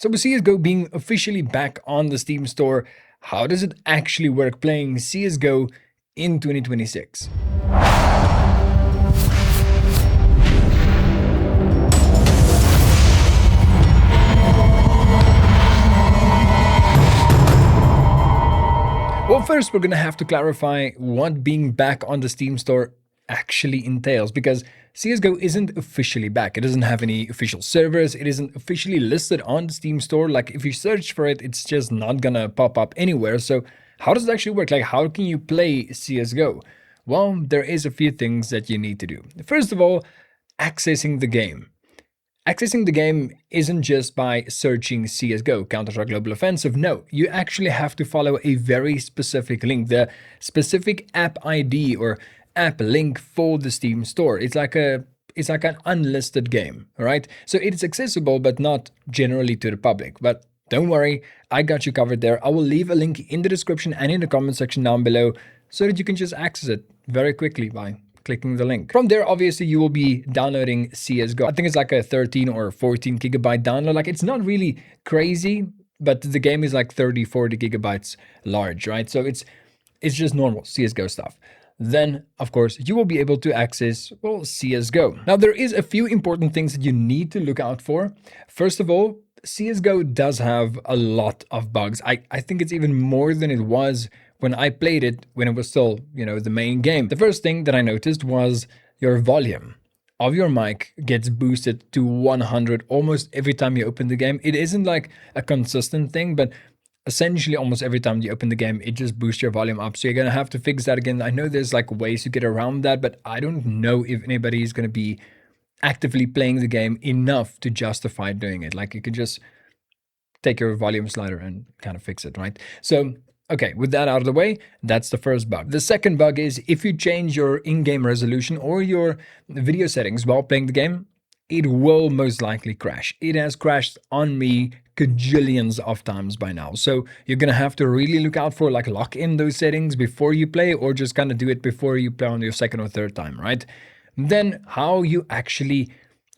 So with CSGO being officially back on the Steam store, how does it actually work playing CSGO in 2026? Well, first we're going to have to clarify what being back on the Steam store actually entails, because CSGO isn't officially back. It doesn't have any official servers. It isn't officially listed on the Steam store. Like if you search for it, it's just not gonna pop up anywhere. So how does it actually work? Like how can you play CSGO? Well, there is a few things that you need to do. First of all, accessing the game. Accessing the game isn't just by searching CSGO, Counter-Strike Global Offensive. No, you actually have to follow a very specific link, the specific app ID or app link for the Steam store. It's like an unlisted game, all right? So it's accessible, but not generally to the public. But don't worry, I got you covered there. I will leave a link in the description and in the comment section down below so that you can just access it very quickly by clicking the link. From there, obviously, you will be downloading CSGO. I think it's like a 13 or 14 gigabyte download. Like it's not really crazy, but the game is like 30, 40 gigabytes large, right? So it's just normal CSGO stuff. Then, of course, you will be able to access, well, CSGO. Now, there is a few important things that you need to look out for. First of all, CSGO does have a lot of bugs. I think it's even more than it was when I played it, when it was still, the main game. The first thing that I noticed was your volume of your mic gets boosted to 100 almost every time you open the game. It isn't like a consistent thing, but essentially almost every time you open the game, it just boosts your volume up. So you're going to have to fix that again. I know there's like ways to get around that, but I don't know if anybody is going to be actively playing the game enough to justify doing it. Like you could just take your volume slider and kind of fix it, right? So okay, with that out of the way, that's the first bug. The second bug is if you change your in-game resolution or your video settings while playing the game, it will most likely crash. It has crashed on me gajillions of times by now. So you're going to have to really look out for like lock in those settings before you play, or just kind of do it before you play on your second or third time, right? Then how you actually,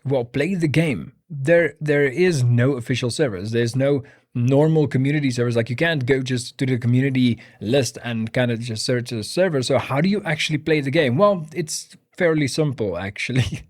well, play the game. There is no official servers. There's no normal community servers. Like you can't go just to the community list and kind of just search a server. So how do you actually play the game? Well, it's fairly simple actually.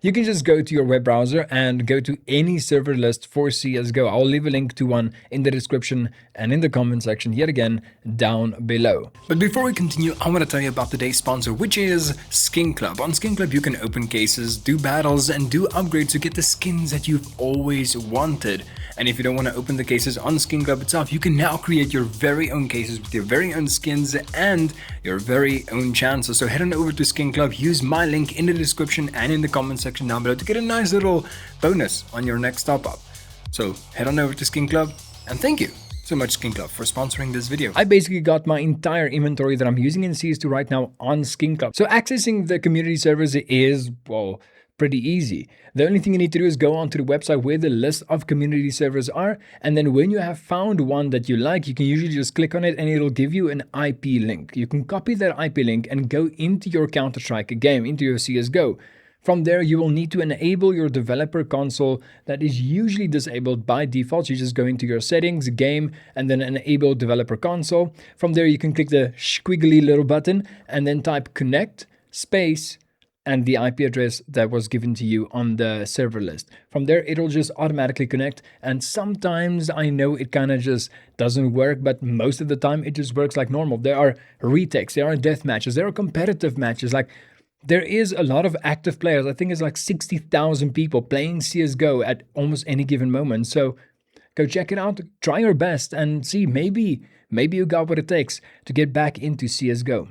You can just go to your web browser and go to any server list for CSGO. I'll leave a link to one in the description and in the comment section yet again down below. But before we continue, I want to tell you about today's sponsor, which is Skin Club. On Skin Club, you can open cases, do battles, and do upgrades to get the skins that you've always wanted. And if you don't want to open the cases on Skin Club itself, you can now create your very own cases with your very own skins and your very own chances. So head on over to Skin Club, use my link in the description and in the comment section down below to get a nice little bonus on your next top up. So head on over to Skin Club, and thank you so much Skin Club for sponsoring this video. I basically got my entire inventory that I'm using in CS2 right now on Skin Club. So accessing the community servers is, well, pretty easy. The only thing you need to do is go onto the website where the list of community servers are, and then when you have found one that you like, you can usually just click on it and it'll give you an IP link. You can copy that IP link and go into your Counter-Strike game, into your CSGO. From there, you will need to enable your developer console that is usually disabled by default. So you just go into your settings, game, and then enable developer console. From there, you can click the squiggly little button and then type connect space and the IP address that was given to you on the server list. From there, it'll just automatically connect. And sometimes I know it kind of just doesn't work, but most of the time it just works like normal. There are retakes, there are death matches, there are competitive matches. Like there is a lot of active players. I think it's like 60,000 people playing CSGO at almost any given moment. So go check it out, try your best and see, maybe you got what it takes to get back into CSGO.